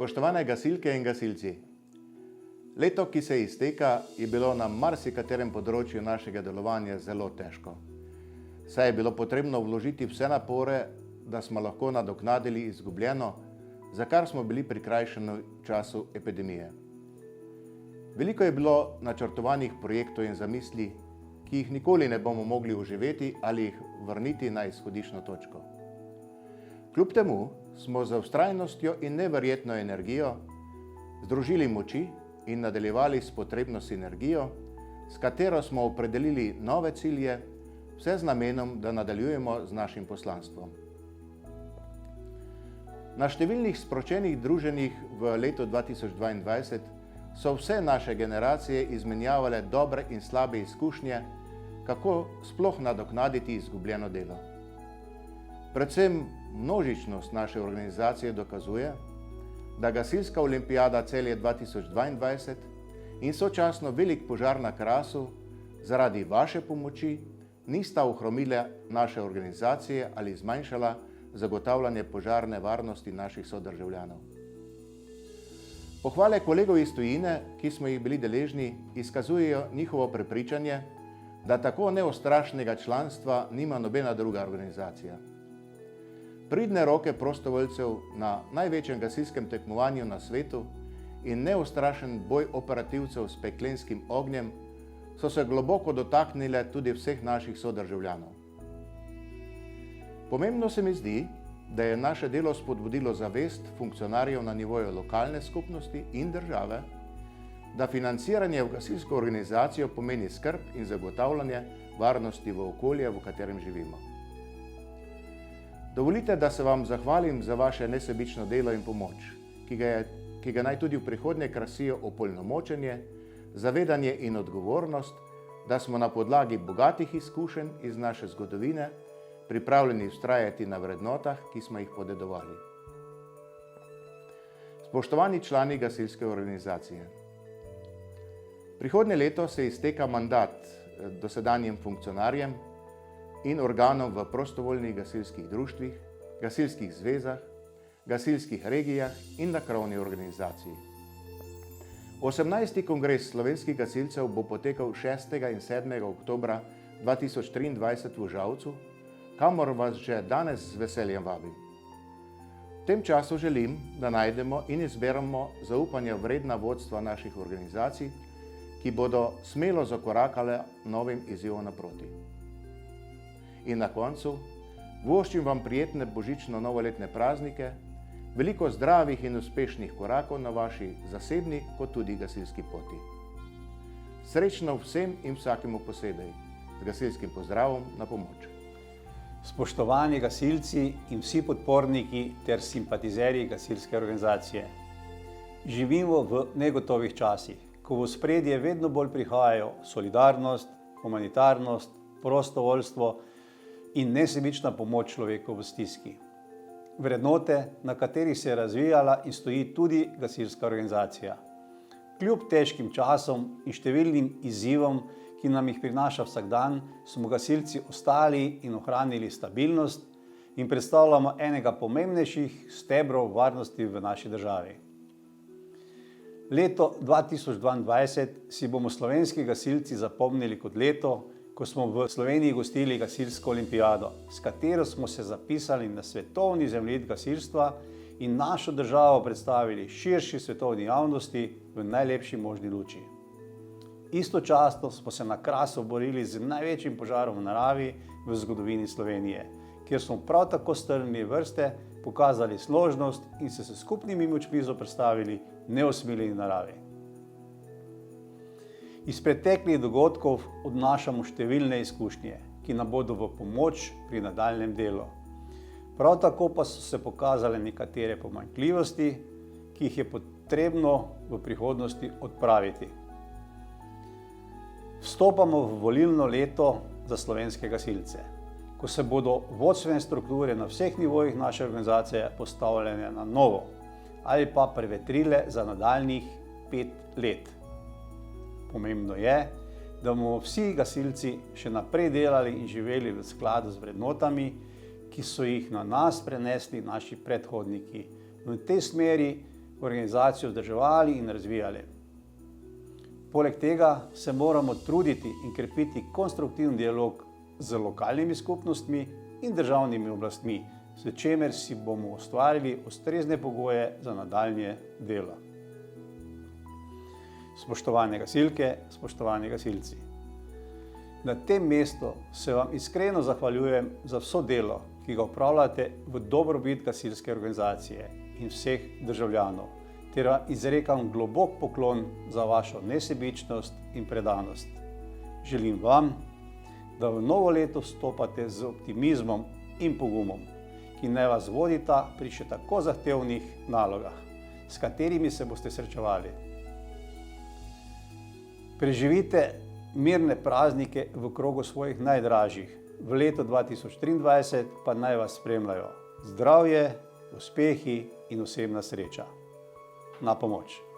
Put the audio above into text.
Spoštovane gasilke in gasilci, leto, ki se izteka, je bilo na marsikaterem področju našega delovanja zelo težko. Saj je bilo potrebno vložiti vse napore, da smo lahko nadoknadili izgubljeno, za kar smo bili prikrajšani v času epidemije. Veliko je bilo načrtovanih projektov in zamisli, ki jih nikoli ne bomo mogli oživeti ali jih vrniti na izhodiščno točko. Kljub temu smo z vztrajnostjo in neverjetno energijo združili moči in nadaljevali s potrebno sinergijo, s katero smo opredelili nove cilje, vse z namenom, da nadaljujemo z našim poslanstvom. Na številnih sproščenih druženjih v letu 2022 so vse naše generacije izmenjavale dobre in slabe izkušnje, kako sploh nadoknaditi izgubljeno delo. Predvsem množičnost naše organizacije dokazuje, da Gasilska olimpijada Celje 2022 in sočasno velik požar na Krasu zaradi vaše pomoči nista ohromile naše organizacije ali zmanjšala zagotavljanje požarne varnosti naših sodržavljanov. Pohvale kolegov iz tujine, ki smo jih bili deležni, izkazujejo njihovo prepričanje, da tako neustrašnega članstva nima nobena druga organizacija. Pridne roke prostovoljcev na največjem gasilskem tekmovanju na svetu in neustrašen boj operativcev s peklenskim ognjem so se globoko dotaknile tudi vseh naših sodržavljanov. Pomembno se mi zdi, da je naše delo spodbudilo zavest funkcionarjev na nivoju lokalne skupnosti in države, da financiranje v gasilsko organizacijo pomeni skrb in zagotavljanje varnosti v okolje, v katerem živimo. Dovolite, da se vam zahvalim za vaše nesebično delo in pomoč, ki ga naj tudi v prihodnje krasijo opolnomočenje, zavedanje in odgovornost, da smo na podlagi bogatih izkušenj iz naše zgodovine pripravljeni vztrajati na vrednotah, ki smo jih podedovali. Spoštovani člani gasilske organizacije, prihodnje leto se izteka mandat dosedanjim funkcionarjem in organom v prostovoljnih gasilskih društvih, gasilskih zvezah, gasilskih regijah in na krovni organizaciji. 18. kongres slovenskih gasilcev bo potekal 6. in 7. oktobra 2023 v Žalcu, kamor vas že danes z veseljem vabim. V tem času želim, da najdemo in izberemo zaupanja vredna vodstva naših organizacij, ki bodo smelo zakorakale novim izzivom naproti. In na koncu voščim vam prijetne božično-novoletne praznike, veliko zdravih in uspešnih korakov na vaši zasebni kot tudi gasilski poti. Srečno vsem in vsakemu posebej, z gasilskim pozdravom na pomoč. Spoštovani gasilci in vsi podporniki ter simpatizerji gasilske organizacije. Živimo v negotovih časih, ko v ospredje vedno bolj prihajajo solidarnost, humanitarnost, prostovoljstvo in nesebična pomoč človeku v stiski. Vrednote, na katerih se je razvijala in stoji tudi gasilska organizacija. Kljub težkim časom in številnim izzivom, ki nam jih prinaša vsak dan, smo gasilci ostali in ohranili stabilnost in predstavljamo enega pomembnejših stebrov varnosti v naši državi. Leto 2022 si bomo slovenski gasilci zapomnili kot leto, ko smo v Sloveniji gostili Gasilsko olimpijado, s katero smo se zapisali na svetovni zemljevid gasilstva in našo državo predstavili širši svetovni javnosti v najlepši možni luči. Istočasno smo se na Krasu borili z največjim požarom v naravi v zgodovini Slovenije, kjer smo prav tako strnili vrste, pokazali složnost in se s skupnimi močmi zoperstavili neusmiljeni naravi. Iz preteklih dogodkov odnašamo številne izkušnje, ki nam bodo v pomoč pri nadaljnjem delu. Prav tako pa so se pokazale nekatere pomanjkljivosti, ki jih je potrebno v prihodnosti odpraviti. Vstopamo v volilno leto za slovenske gasilce, ko se bodo vodstvene strukture na vseh nivojih naše organizacije postavljene na novo ali pa prevetrile za nadaljnjih 5 let. Pomembno je, da bomo vsi gasilci še naprej delali in živeli v skladu z vrednotami, ki so jih na nas prenesli naši predhodniki. V tej smeri organizacijo vzdrževali in razvijali. Poleg tega se moramo truditi in krepiti konstruktivni dialog z lokalnimi skupnostmi in državnimi oblastmi, s čimer si bomo ustvarili ustrezne pogoje za nadaljnje delo. Spoštovane gasilke, spoštovani gasilci, na tem mestu se vam iskreno zahvaljujem za vso delo, ki ga opravljate v dobrobit gasilske organizacije in vseh državljanov, ter vam izrekam globok poklon za vašo nesebičnost in predanost. Želim vam, da v novo leto vstopate z optimizmom in pogumom, ki naj vas vodita pri še tako zahtevnih nalogah, s katerimi se boste srečevali. Preživite mirne praznike v krogu svojih najdražjih. V letu 2023 pa naj vas spremljajo zdravje, uspehi in osebna sreča. Na pomoč.